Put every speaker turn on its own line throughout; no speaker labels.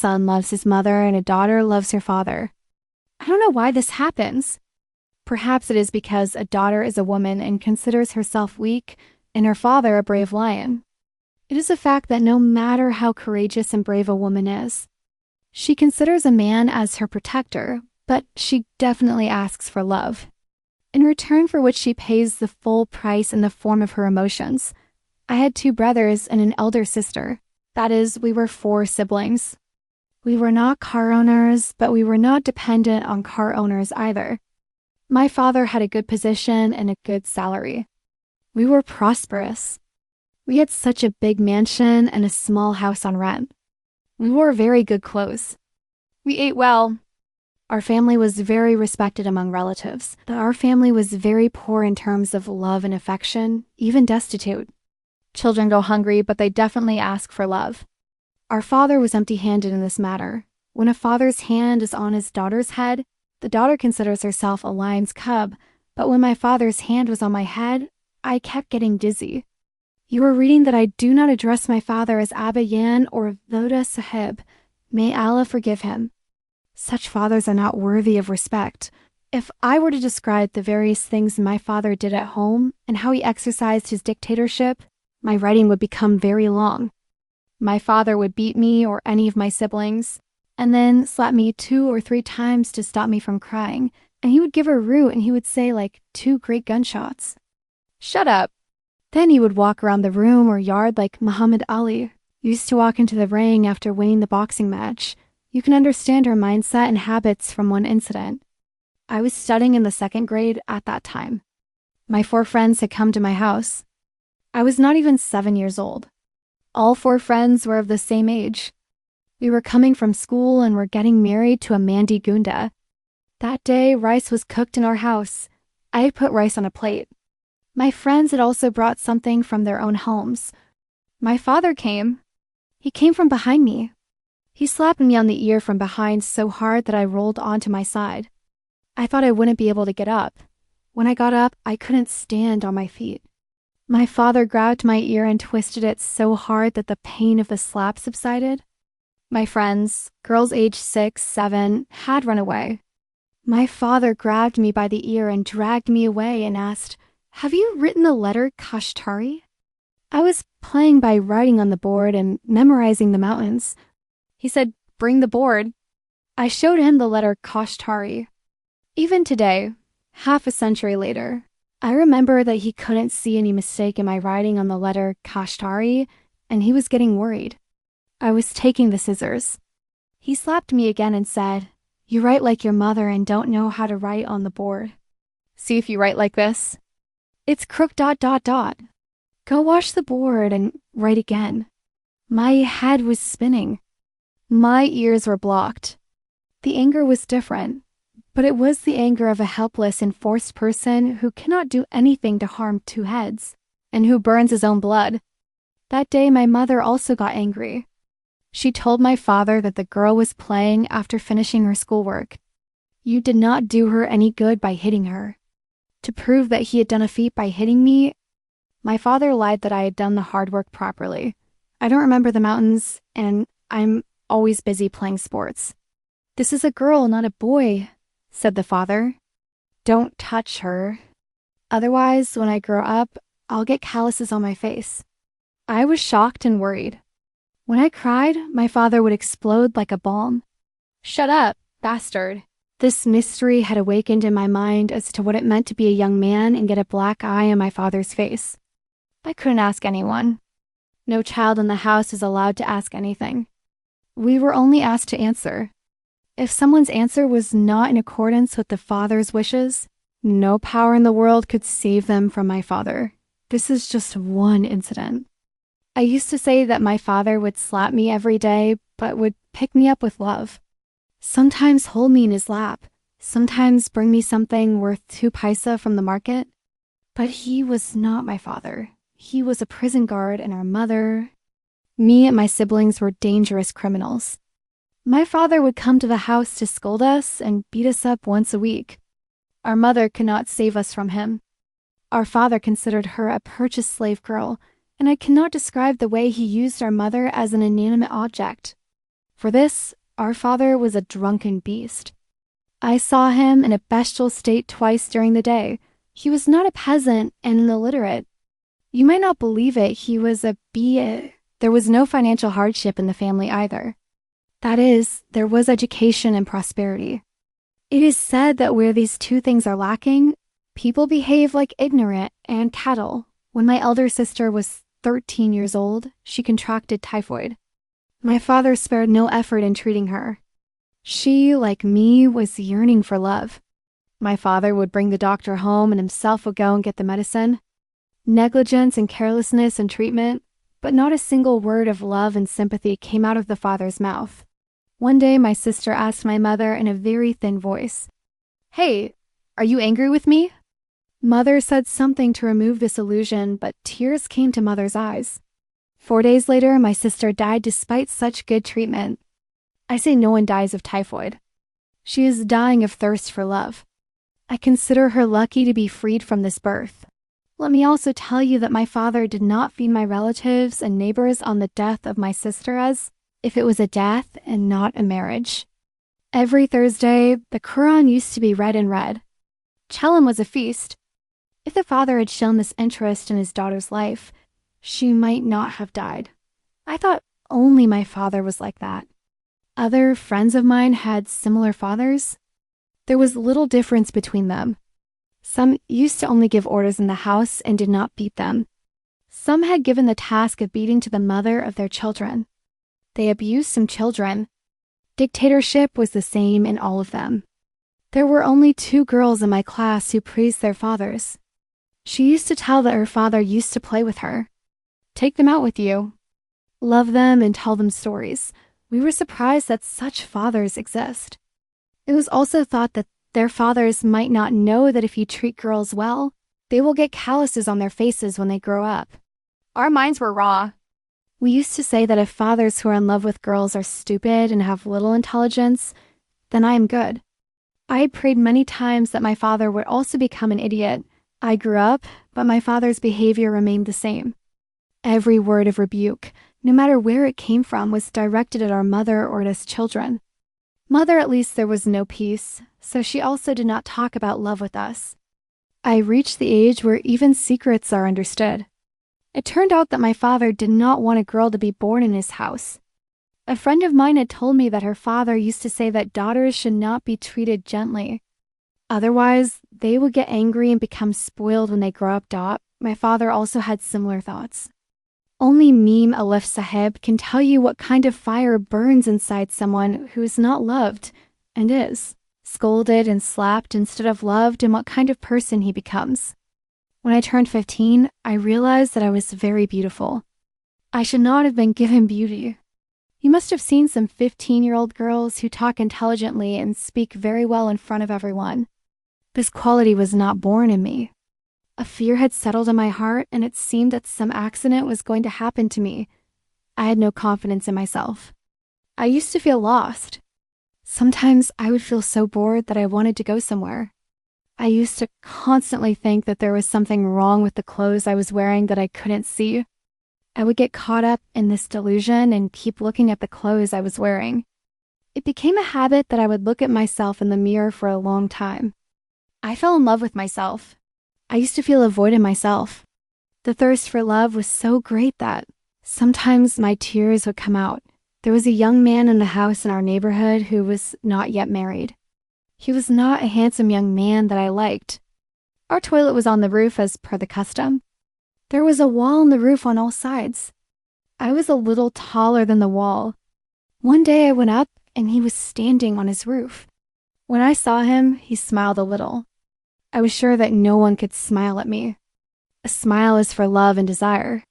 son loves his mother and a daughter loves her father. I don't know why this happens. Perhaps it is because a daughter is a woman and considers herself weak, and her father a brave lion. It is a fact that no matter how courageous and brave a woman is, she considers a man as her protector, but she definitely asks for love, in return for which she pays the full price in the form of her emotions. I had 2 brothers and an elder sister. That is, we were 4 siblings. We were not car owners, but we were not dependent on car owners either. My father had a good position and a good salary. We were prosperous. We had such a big mansion and a small house on rent. We wore very good clothes. We ate well. Our family was very respected among relatives. Our family was very poor in terms of love and affection, even destitute. Children go hungry, but they definitely ask for love. Our father was empty-handed in this matter. When a father's hand is on his daughter's head, the daughter considers herself a lion's cub, but when my father's hand was on my head, I kept getting dizzy. You are reading that I do not address my father as Abba Yan or Voda Sahib. May Allah forgive him. Such fathers are not worthy of respect. If I were to describe the various things my father did at home and how he exercised his dictatorship, my writing would become very long. My father would beat me or any of my siblings, and then slap me 2 or 3 times to stop me from crying, and he would give a root and he would say like 2 great gunshots. Shut up. Then he would walk around the room or yard like Muhammad Ali used to walk into the ring after winning the boxing match. You can understand her mindset and habits from one incident. I was studying in the 2nd grade at that time. My 4 friends had come to my house. I was not even 7 years old. All 4 friends were of the same age. We were coming from school and were getting married to a Mandi Gunda. That day, rice was cooked in our house. I had put rice on a plate. My friends had also brought something from their own homes. My father came. He came from behind me. He slapped me on the ear from behind so hard that I rolled onto my side. I thought I wouldn't be able to get up. When I got up, I couldn't stand on my feet. My father grabbed my ear and twisted it so hard that the pain of the slap subsided. My friends, girls aged 6, 7, had run away. My father grabbed me by the ear and dragged me away and asked, "Have you written the letter Kashtari?" I was playing by writing on the board and memorizing the mountains. He said, "Bring the board." I showed him the letter Kashtari. Even today, half a century later, I remember that he couldn't see any mistake in my writing on the letter Kashtari, and he was getting worried. I was taking the scissors. He slapped me again and said, "You write like your mother and don't know how to write on the board. See if you write like this. It's crook ... Go wash the board and write again." My head was spinning. My ears were blocked. The anger was different, but it was the anger of a helpless and forced person who cannot do anything to harm 2 heads, and who burns his own blood. That day my mother also got angry. She told my father that the girl was playing after finishing her schoolwork. You did not do her any good by hitting her. To prove that he had done a feat by hitting me, my father lied that I had done the hard work properly. I don't remember the mountains, and I'm always busy playing sports. "This is a girl, not a boy," said the father. "Don't touch her. Otherwise, when I grow up, I'll get calluses on my face." I was shocked and worried. When I cried, my father would explode like a bomb. "Shut up, bastard." This mystery had awakened in my mind as to what it meant to be a young man and get a black eye on my father's face. I couldn't ask anyone. No child in the house is allowed to ask anything. We were only asked to answer. If someone's answer was not in accordance with the father's wishes, no power in the world could save them from my father. This is just one incident. I used to say that my father would slap me every day, but would pick me up with love. Sometimes hold me in his lap, sometimes bring me something worth 2 paisa from the market. But he was not my father. He was a prison guard, and our mother... Me and my siblings were dangerous criminals. My father would come to the house to scold us and beat us up once a week. Our mother could not save us from him. Our father considered her a purchased slave girl, and I cannot describe the way he used our mother as an inanimate object. For this, our father was a drunken beast. I saw him in a bestial state twice during the day. He was not a peasant and an illiterate. You might not believe it, he was a B.A. There was no financial hardship in the family either. That is, there was education and prosperity. It is said that where these two things are lacking, people behave like ignorant and cattle. When my elder sister was 13 years old, she contracted typhoid. My father spared no effort in treating her. She, like me, was yearning for love. My father would bring the doctor home and himself would go and get the medicine. Negligence and carelessness in treatment, but not a single word of love and sympathy came out of the father's mouth. One day, my sister asked my mother in a very thin voice, "Hey, are you angry with me?" Mother said something to remove this illusion, but tears came to Mother's eyes. 4 days later, my sister died despite such good treatment. I say no one dies of typhoid. She is dying of thirst for love. I consider her lucky to be freed from this birth. Let me also tell you that my father did not feed my relatives and neighbors on the death of my sister as if it was a death and not a marriage. Every Thursday, the Quran used to be read and read. Chelem was a feast. If the father had shown this interest in his daughter's life, she might not have died. I thought only my father was like that. Other friends of mine had similar fathers. There was little difference between them. Some used to only give orders in the house and did not beat them. Some had given the task of beating to the mother of their children. They abused some children. Dictatorship was the same in all of them. There were only 2 girls in my class who praised their fathers. She used to tell that her father used to play with her. Take them out with you. Love them and tell them stories. We were surprised that such fathers exist. It was also thought that their fathers might not know that if you treat girls well, they will get calluses on their faces when they grow up. Our minds were raw. We used to say that if fathers who are in love with girls are stupid and have little intelligence, then I am good. I prayed many times that my father would also become an idiot. I grew up, but my father's behavior remained the same. Every word of rebuke, no matter where it came from, was directed at our mother or at us children. Mother, at least there was no peace, so she also did not talk about love with us. I reached the age where even secrets are understood. It turned out that my father did not want a girl to be born in his house. A friend of mine had told me that her father used to say that daughters should not be treated gently. Otherwise, they would get angry and become spoiled when they grow up. My father also had similar thoughts. Only Meme Aleph Sahib can tell you what kind of fire burns inside someone who is not loved and is scolded and slapped instead of loved, and what kind of person he becomes. When I turned 15, I realized that I was very beautiful. I should not have been given beauty. You must have seen some 15-year-old girls who talk intelligently and speak very well in front of everyone. This quality was not born in me. A fear had settled in my heart, and it seemed that some accident was going to happen to me. I had no confidence in myself. I used to feel lost. Sometimes I would feel so bored that I wanted to go somewhere. I used to constantly think that there was something wrong with the clothes I was wearing that I couldn't see. I would get caught up in this delusion and keep looking at the clothes I was wearing. It became a habit that I would look at myself in the mirror for a long time. I fell in love with myself. I used to feel a void in myself. The thirst for love was so great that sometimes my tears would come out. There was a young man in the house in our neighborhood who was not yet married. He was not a handsome young man that I liked. Our toilet was on the roof as per the custom. There was a wall on the roof on all sides. I was a little taller than the wall. One day I went up and he was standing on his roof. When I saw him, he smiled a little. I was sure that no one could smile at me. A smile is for love and desire.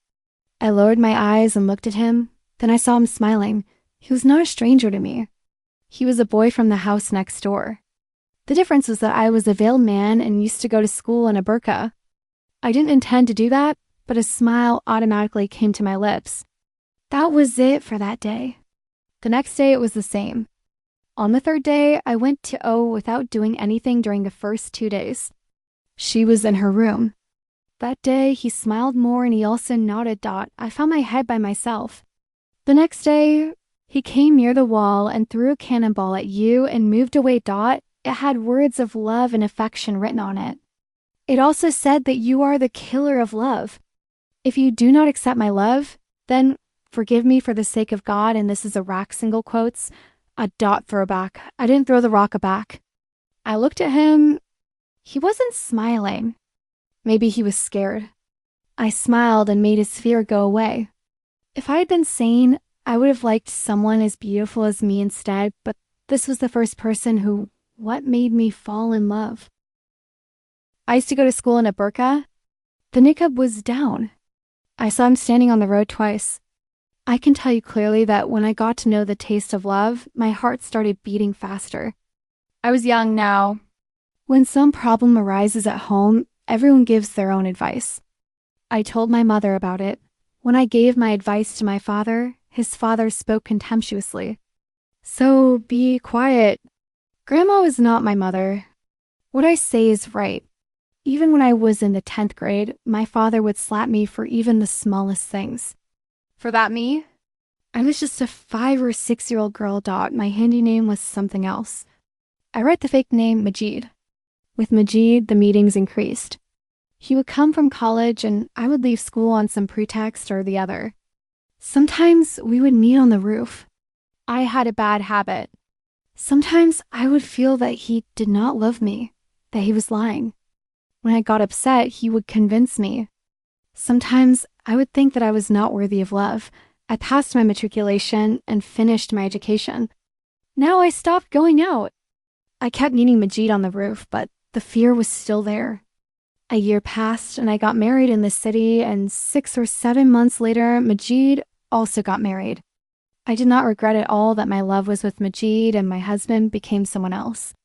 I lowered my eyes and looked at him. Then I saw him smiling. He was not a stranger to me. He was a boy from the house next door. The difference was that I was a veiled man and used to go to school in a burqa. I didn't intend to do that, but a smile automatically came to my lips. That was it for that day. The next day it was the same. On the 3rd day, I went to O without doing anything during the first 2 days. She was in her room. That day, he smiled more and he also nodded. I found my head by myself. The next day, He came near the wall and threw a cannonball at you and moved away. It had words of love and affection written on it. It also said that you are the killer of love. If you do not accept my love, then forgive me for the sake of God, and this is a rack single quotes, a throwback. I didn't throw the rock back. I looked at him. He wasn't smiling. Maybe he was scared. I smiled and made his fear go away. If I had been sane, I would have liked someone as beautiful as me instead, but this was the first person who made me fall in love. I used to go to school in a burqa. The niqab was down. I saw him standing on the road twice. I can tell you clearly that when I got to know the taste of love, my heart started beating faster. I was young now. When some problem arises at home, everyone gives their own advice. I told my mother about it. When I gave my advice to my father, his father spoke contemptuously. So be quiet. Grandma was not my mother. What I say is right. Even when I was in the 10th grade, my father would slap me for even the smallest things. For that me? I was just a 5 or 6-year-old girl. My handy name was something else. I wrote the fake name Majid. With Majid, the meetings increased. He would come from college and I would leave school on some pretext or the other. Sometimes we would meet on the roof. I had a bad habit. Sometimes I would feel that he did not love me, that he was lying. When I got upset, he would convince me. Sometimes I would think that I was not worthy of love. I passed my matriculation and finished my education. Now I stopped going out. I kept meeting Majid on the roof, but the fear was still there. A year passed and I got married in the city, and 6 or 7 months later, Majid also got married. I did not regret at all that my love was with Majid and my husband became someone else.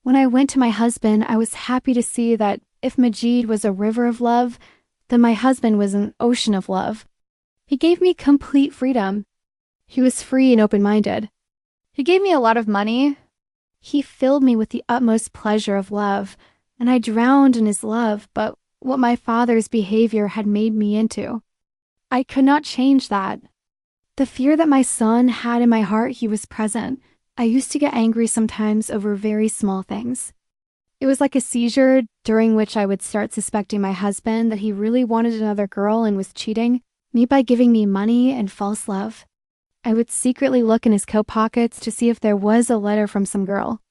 When I went to my husband, I was happy to see that if Majid was a river of love, then my husband was an ocean of love. He gave me complete freedom. He was free and open-minded. He gave me a lot of money. He filled me with the utmost pleasure of love, and I drowned in his love, but what my father's behavior had made me into. I could not change that. The fear that my son had in my heart, he was present. I used to get angry sometimes over very small things. It was like a seizure during which I would start suspecting my husband that he really wanted another girl and was cheating me by giving me money and false love. I would secretly look in his coat pockets to see if there was a letter from some girl.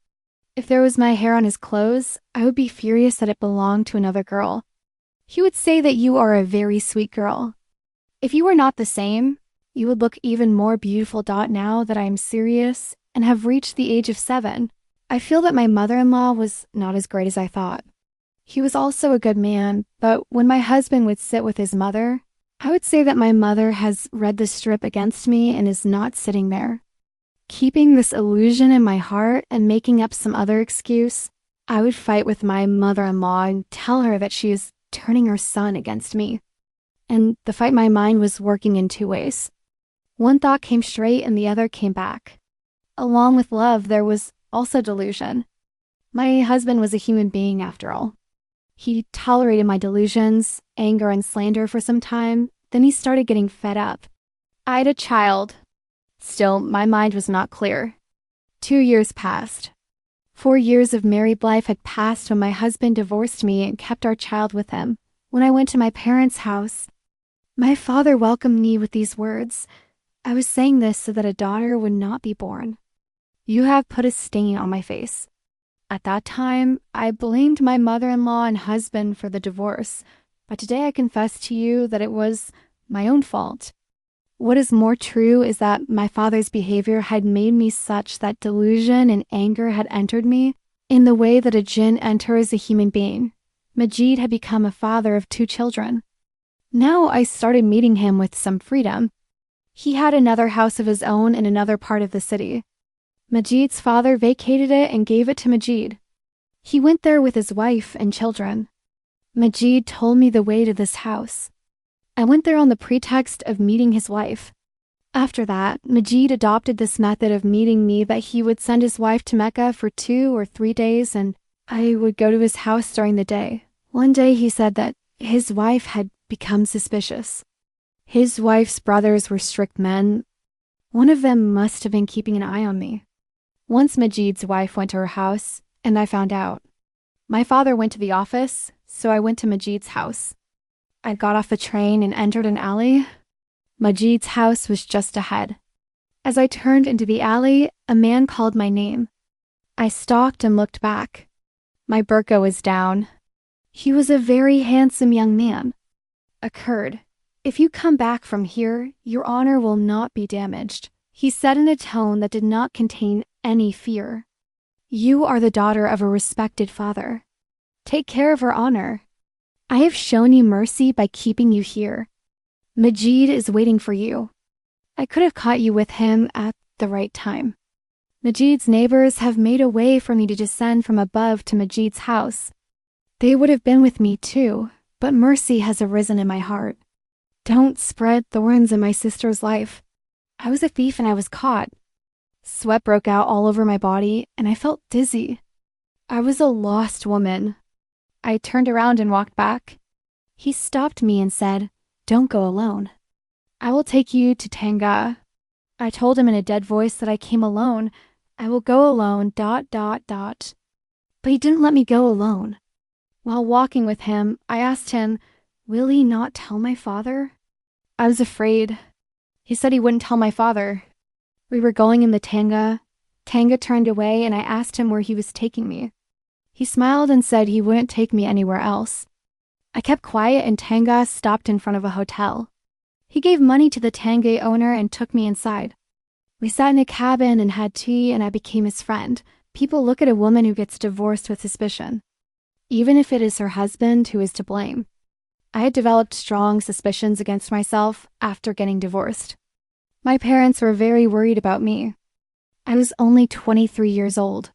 If there was my hair on his clothes, I would be furious that it belonged to another girl. He would say that you are a very sweet girl. If you were not the same, you would look even more beautiful. Now that I am serious and have reached the age of 7, I feel that my mother-in-law was not as great as I thought. He was also a good man, but when my husband would sit with his mother, I would say that my mother has read the strip against me and is not sitting there. Keeping this illusion in my heart and making up some other excuse, I would fight with my mother-in-law and tell her that she is turning her son against me. And the fight in my mind was working in 2 ways. One thought came straight and the other came back. Along with love, there was also delusion. My husband was a human being after all. He tolerated my delusions, anger, and slander for some time, then he started getting fed up. I had a child. Still, my mind was not clear. 2 years passed. 4 years of married life had passed when my husband divorced me and kept our child with him. When I went to my parents' house, my father welcomed me with these words. I was saying this so that a daughter would not be born. You have put a stain on my face. At that time, I blamed my mother-in-law and husband for the divorce, but today I confess to you that it was my own fault. What is more true is that my father's behavior had made me such that delusion and anger had entered me in the way that a jinn enters a human being. Majid had become a father of 2 children. Now I started meeting him with some freedom. He had another house of his own in another part of the city. Majid's father vacated it and gave it to Majid. He went there with his wife and children. Majid told me the way to this house. I went there on the pretext of meeting his wife. After that, Majid adopted this method of meeting me that he would send his wife to Mecca for 2 or 3 days and I would go to his house during the day. One day he said that his wife had become suspicious. His wife's brothers were strict men. One of them must have been keeping an eye on me. Once Majid's wife went to her house, and I found out. My father went to the office, so I went to Majid's house. I got off the train and entered an alley. Majid's house was just ahead. As I turned into the alley, a man called my name. I stalked and looked back. My burqa was down. He was a very handsome young man. A Kurd. "If you come back from here, your honor will not be damaged," he said in a tone that did not contain any fear. "You are the daughter of a respected father. Take care of her honor. I have shown you mercy by keeping you here. Majid is waiting for you. I could have caught you with him at the right time. Majid's neighbors have made a way for me to descend from above to Majid's house. They would have been with me too, but mercy has arisen in my heart. Don't spread thorns in my sister's life. I was a thief and I was caught." Sweat broke out all over my body and I felt dizzy. I was a lost woman. I turned around and walked back. He stopped me and said, "Don't go alone. I will take you to Tanga." I told him in a dead voice that I came alone. "I will go alone, ... But he didn't let me go alone. While walking with him, I asked him, "Will he not tell my father?" I was afraid. He said he wouldn't tell my father. We were going in the Tanga. Tanga turned away and I asked him where he was taking me. He smiled and said he wouldn't take me anywhere else. I kept quiet and Tanga stopped in front of a hotel. He gave money to the Tanga owner and took me inside. We sat in a cabin and had tea and I became his friend. People look at a woman who gets divorced with suspicion, even if it is her husband who is to blame. I had developed strong suspicions against myself after getting divorced. My parents were very worried about me. I was only 23 years old.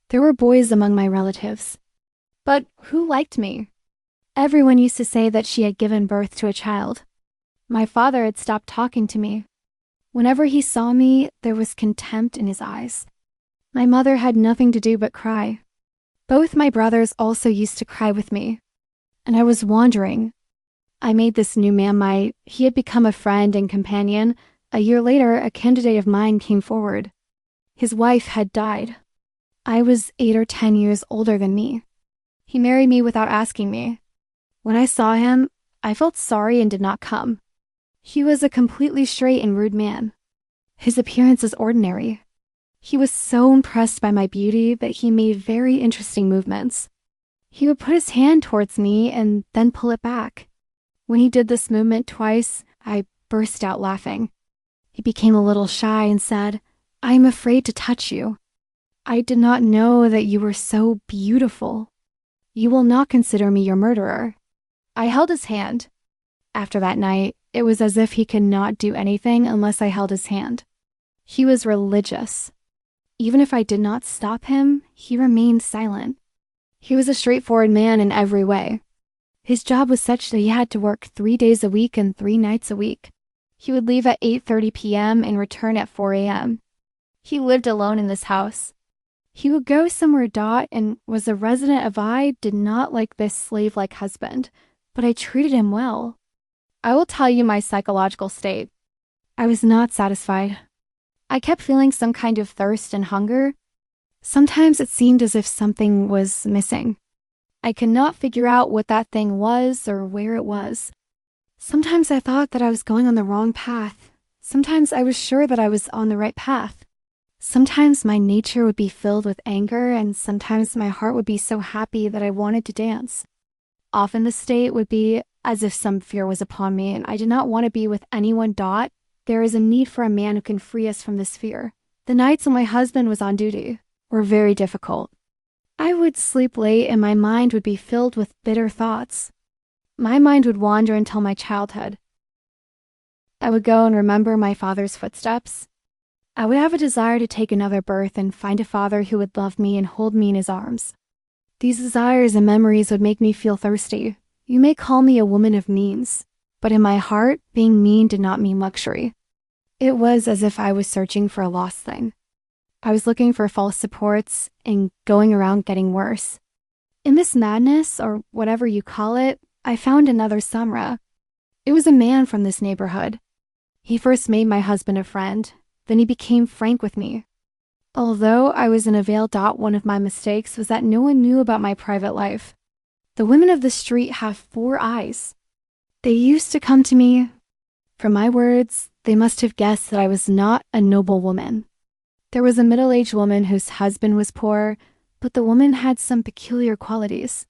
There were boys among my relatives. But who liked me? Everyone used to say that she had given birth to a child. My father had stopped talking to me. Whenever he saw me, there was contempt in his eyes. My mother had nothing to do but cry. Both my brothers also used to cry with me. And I was wandering. I made this new man he had become a friend and companion. A year later, a candidate of mine came forward. His wife had died. I was 8 or 10 years older than me. He married me without asking me. When I saw him, I felt sorry and did not come. He was a completely straight and rude man. His appearance was ordinary. He was so impressed by my beauty that he made very interesting movements. He would put his hand towards me and then pull it back. When he did this movement twice, I burst out laughing. He became a little shy and said, "I am afraid to touch you. I did not know that you were so beautiful. You will not consider me your murderer." I held his hand. After that night, it was as if he could not do anything unless I held his hand. He was religious. Even if I did not stop him, he remained silent. He was a straightforward man in every way. His job was such that he had to work 3 days a week and 3 nights a week. He would leave at 8:30 p.m. and return at 4 a.m. He lived alone in this house. He would go somewhere and was a resident of I did not like this slave-like husband, but I treated him well. I will tell you my psychological state. I was not satisfied. I kept feeling some kind of thirst and hunger. Sometimes it seemed as if something was missing. I could not figure out what that thing was or where it was. Sometimes I thought that I was going on the wrong path. Sometimes I was sure that I was on the right path. Sometimes my nature would be filled with anger, and sometimes my heart would be so happy that I wanted to dance. Often the state would be as if some fear was upon me, and I did not want to be with anyone. There is a need for a man who can free us from this fear. The nights when my husband was on duty were very difficult. I would sleep late and my mind would be filled with bitter thoughts. My mind would wander until my childhood. I would go and remember my father's footsteps. I would have a desire to take another birth and find a father who would love me and hold me in his arms. These desires and memories would make me feel thirsty. You may call me a woman of means, but in my heart, being mean did not mean luxury. It was as if I was searching for a lost thing. I was looking for false supports and going around getting worse. In this madness, or whatever you call it, I found another Samra. It was a man from this neighborhood. He first made my husband a friend. Then he became frank with me. Although I was in a veil. One of my mistakes was that no one knew about my private life. The women of the street have 4 eyes. They used to come to me. From my words, they must have guessed that I was not a noble woman. There was a middle-aged woman whose husband was poor, but the woman had some peculiar qualities.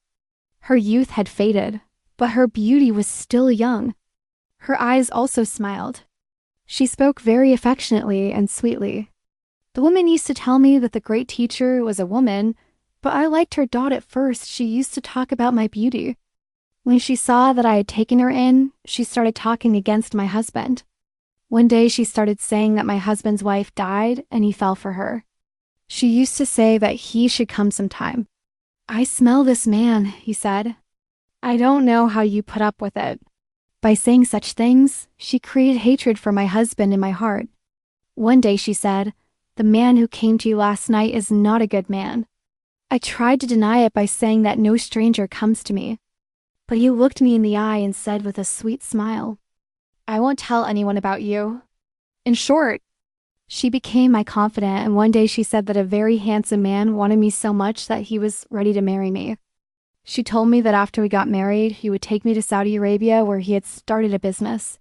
Her youth had faded, but her beauty was still young. Her eyes also smiled. She spoke very affectionately and sweetly. The woman used to tell me that the great teacher was a woman, but I liked her. At first, she used to talk about my beauty. When she saw that I had taken her in, she started talking against my husband. One day she started saying that my husband's wife died and he fell for her. She used to say that he should come sometime. "I smell this man," he said. "I don't know how you put up with it." By saying such things, she created hatred for my husband in my heart. One day she said, "The man who came to you last night is not a good man." I tried to deny it by saying that no stranger comes to me. But he looked me in the eye and said with a sweet smile, "I won't tell anyone about you." In short, she became my confidant, and one day she said that a very handsome man wanted me so much that he was ready to marry me. She told me that after we got married, he would take me to Saudi Arabia where he had started a business.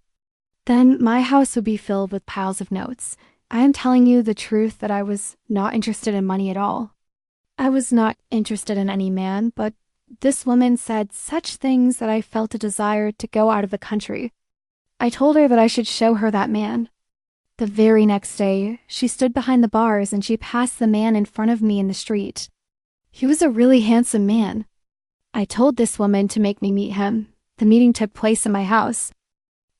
Then my house would be filled with piles of notes. I am telling you the truth that I was not interested in money at all. I was not interested in any man, but this woman said such things that I felt a desire to go out of the country. I told her that I should show her that man. The very next day, she stood behind the bars and she passed the man in front of me in the street. He was a really handsome man. I told this woman to make me meet him. The meeting took place in my house.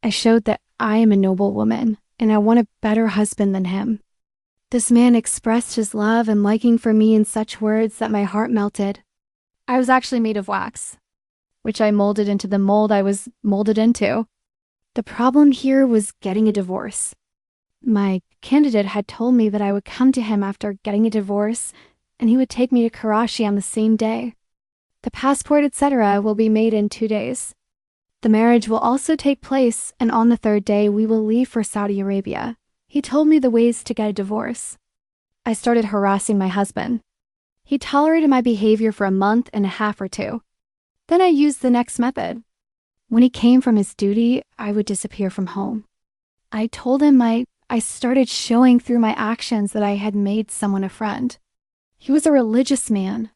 I showed that I am a noble woman and I want a better husband than him. This man expressed his love and liking for me in such words that my heart melted. I was actually made of wax, which I molded into the mold I was molded into. The problem here was getting a divorce. My candidate had told me that I would come to him after getting a divorce and he would take me to Karachi on the same day. The passport, etc., will be made in 2 days. The marriage will also take place, and on the 3rd day we will leave for Saudi Arabia. He told me the ways to get a divorce. I started harassing my husband. He tolerated my behavior for a month and a half or 2. Then I used the next method. When he came from his duty, I would disappear from home. I told him I started showing through my actions that I had made someone a friend. He was a religious man.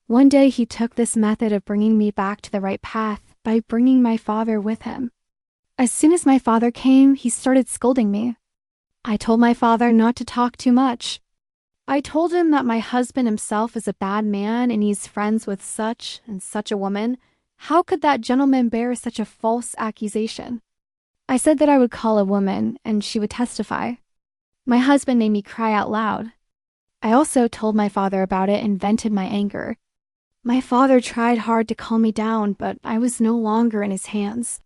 One day he took this method of bringing me back to the right path by bringing my father with him. As soon as my father came, he started scolding me. I told my father not to talk too much. I told him that my husband himself is a bad man and he's friends with such and such a woman. How could that gentleman bear such a false accusation? I said that I would call a woman and she would testify. My husband made me cry out loud. I also told my father about it and vented my anger. My father tried hard to calm me down, but I was no longer in his hands.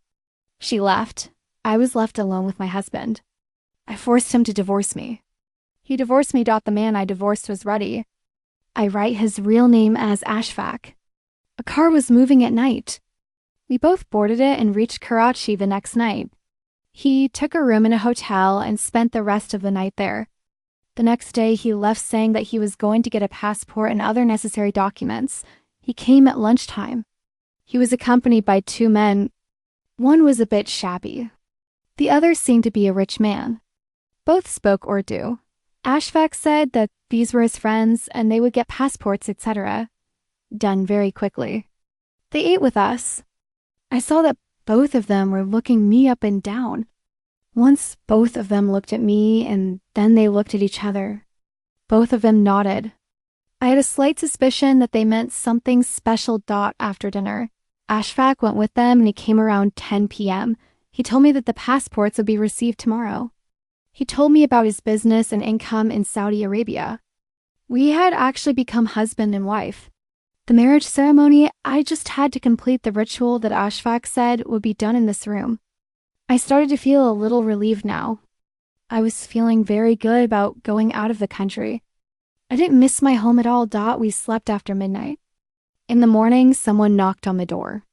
She left. I was left alone with my husband. I forced him to divorce me. He divorced me. The man I divorced was ready. I write his real name as Ashfaq. A car was moving at night. We both boarded it and reached Karachi the next night. He took a room in a hotel and spent the rest of the night there. The next day he left saying that he was going to get a passport and other necessary documents. He came at lunchtime. He was accompanied by 2 men. One was a bit shabby. The other seemed to be a rich man. Both spoke Urdu. Ashfaq said that these were his friends and they would get passports, etc. Done very quickly. They ate with us. I saw that both of them were looking me up and down. Once both of them looked at me and then they looked at each other. Both of them nodded. I had a slight suspicion that they meant something special. After dinner, Ashfaq went with them and he came around 10 p.m. He told me that the passports would be received tomorrow. He told me about his business and income in Saudi Arabia. We had actually become husband and wife. The marriage ceremony, I just had to complete the ritual that Ashfaq said would be done in this room. I started to feel a little relieved now. I was feeling very good about going out of the country. I didn't miss my home at all. We slept after midnight. In the morning, someone knocked on the door.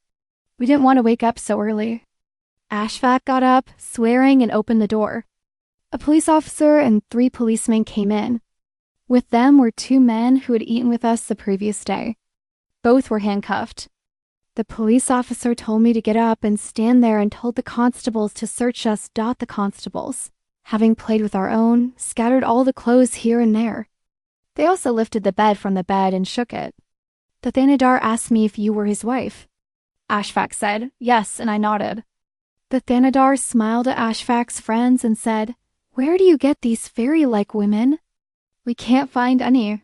We didn't want to wake up so early. Ashfaq got up, swearing, and opened the door. A police officer and 3 policemen came in. With them were 2 men who had eaten with us the previous day. Both were handcuffed. The police officer told me to get up and stand there and told the constables to search us. The constables, having played with our own, scattered all the clothes here and there. They also lifted the bed from the bed and shook it. The Thanadar asked me if you were his wife. Ashfaq said, yes, and I nodded. The Thanadar smiled at Ashfaq's friends and said, where do you get these fairy-like women? We can't find any.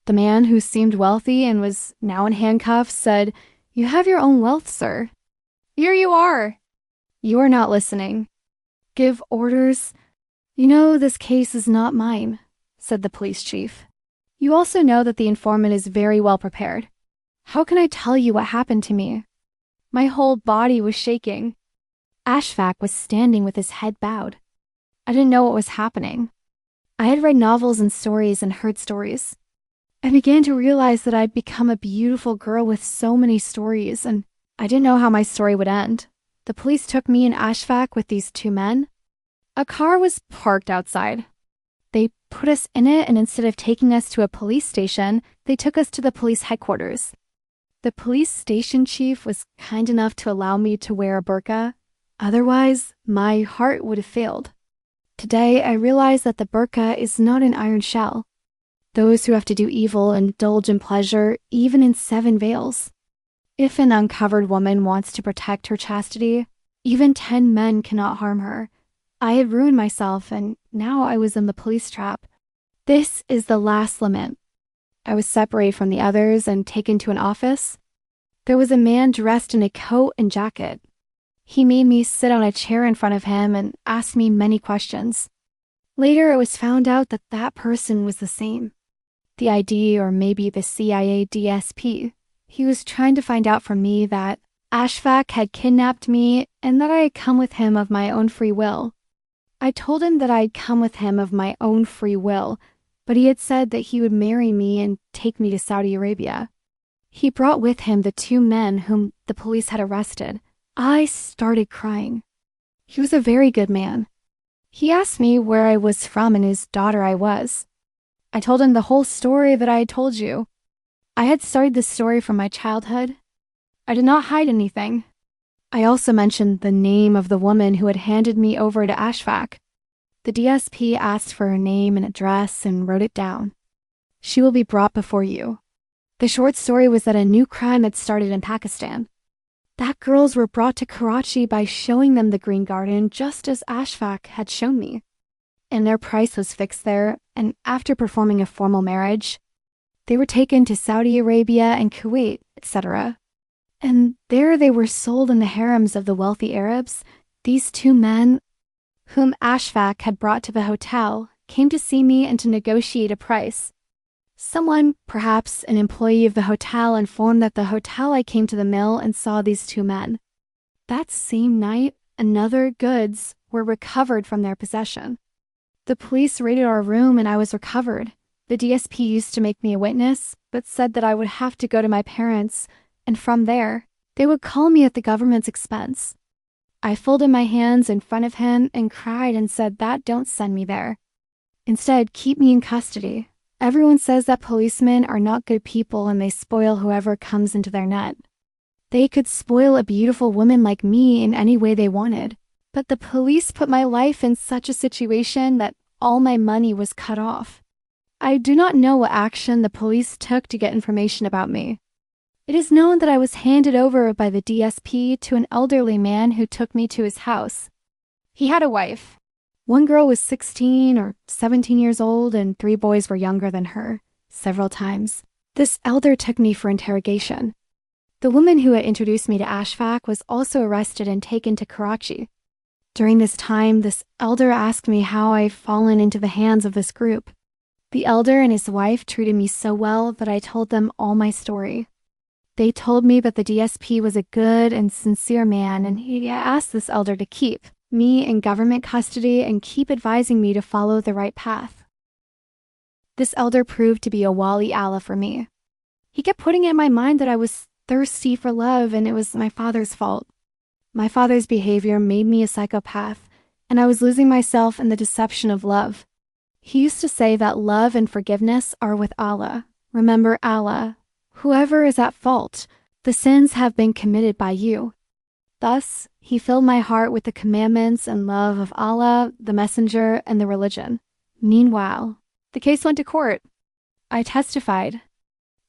The man, who seemed wealthy and was now in handcuffs, said, you have your own wealth, sir. Here you are. You are not listening. Give orders. You know this case is not mine, said the police chief. You also know that the informant is very well prepared. How can I tell you what happened to me? My whole body was shaking. Ashfaq was standing with his head bowed. I didn't know what was happening. I had read novels and stories and heard stories. I began to realize that I'd become a beautiful girl with so many stories, and I didn't know how my story would end. The police took me and Ashfaq with these 2 men. A car was parked outside. They put us in it, and instead of taking us to a police station, they took us to the police headquarters. The police station chief was kind enough to allow me to wear a burqa. Otherwise, my heart would have failed. Today, I realize that the burqa is not an iron shell. Those who have to do evil indulge in pleasure, even in 7 veils. If an uncovered woman wants to protect her chastity, even 10 men cannot harm her. I had ruined myself, and now I was in the police trap. This is the last limit. I was separated from the others and taken to an office. There was a man dressed in a coat and jacket. He made me sit on a chair in front of him and asked me many questions. Later, it was found out that that person was the same. The ID, or maybe the CIA DSP. He was trying to find out from me that Ashfaq had kidnapped me and that I had come with him of my own free will. I told him that I'd come with him of my own free will, but he had said that he would marry me and take me to Saudi Arabia. He brought with him the 2 men whom the police had arrested. I started crying. He was a very good man. He asked me where I was from and whose daughter I was. I told him the whole story that I had told you. I had started this story from my childhood. I did not hide anything. I also mentioned the name of the woman who had handed me over to Ashfaq. The DSP asked for her name and address and wrote it down. She will be brought before you. The short story was that a new crime had started in Pakistan. That girls were brought to Karachi by showing them the Green Garden just as Ashfaq had shown me. And their price was fixed there, and after performing a formal marriage, they were taken to Saudi Arabia and Kuwait, etc. And there they were sold in the harems of the wealthy Arabs. These 2 men, whom Ashfaq had brought to the hotel, came to see me and to negotiate a price. Someone, perhaps an employee of the hotel, informed that the hotel I came to the mill and saw these 2 men. That same night, another goods were recovered from their possession. The police raided our room and I was recovered. The DSP used to make me a witness, but said that I would have to go to my parents, and from there, they would call me at the government's expense. I folded my hands in front of him and cried and said that don't send me there. Instead, keep me in custody. Everyone says that policemen are not good people and they spoil whoever comes into their net. They could spoil a beautiful woman like me in any way they wanted. But the police put my life in such a situation that all my money was cut off. I do not know what action the police took to get information about me. It is known that I was handed over by the DSP to an elderly man who took me to his house. He had a wife. One girl was 16 or 17 years old and 3 boys were younger than her, several times. This elder took me for interrogation. The woman who had introduced me to Ashfaq was also arrested and taken to Karachi. During this time, this elder asked me how I'd fallen into the hands of this group. The elder and his wife treated me so well that I told them all my story. They told me that the DSP was a good and sincere man, and he asked this elder to keep me in government custody and keep advising me to follow the right path. This elder proved to be a wali Allah for me. He kept putting it in my mind that I was thirsty for love and it was my father's fault. My father's behavior made me a psychopath, and I was losing myself in the deception of love. He used to say that love and forgiveness are with Allah. Remember Allah. Whoever is at fault, the sins have been committed by you. Thus, he filled my heart with the commandments and love of Allah, the Messenger, and the religion. Meanwhile, the case went to court. I testified.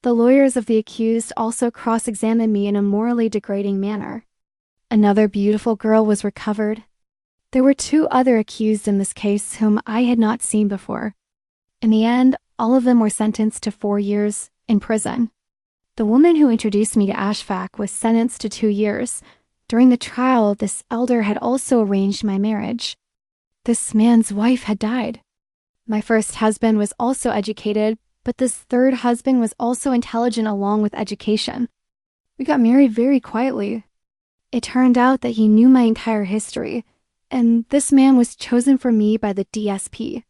The lawyers of the accused also cross-examined me in a morally degrading manner. Another beautiful girl was recovered. There were 2 other accused in this case whom I had not seen before. In the end, all of them were sentenced to 4 years in prison. The woman who introduced me to Ashfaq was sentenced to 2 years. During the trial, this elder had also arranged my marriage. This man's wife had died. My first husband was also educated, but this third husband was also intelligent along with education. We got married very quietly. It turned out that he knew my entire history, and this man was chosen for me by the DSP.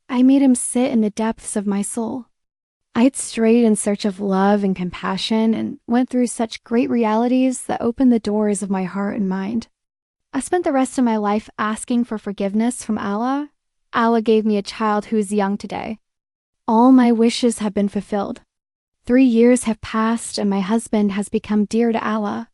I made him sit in the depths of my soul. I had strayed in search of love and compassion and went through such great realities that opened the doors of my heart and mind. I spent the rest of my life asking for forgiveness from Allah. Allah gave me a child who is young today. All my wishes have been fulfilled. 3 years have passed and my husband has become dear to Allah.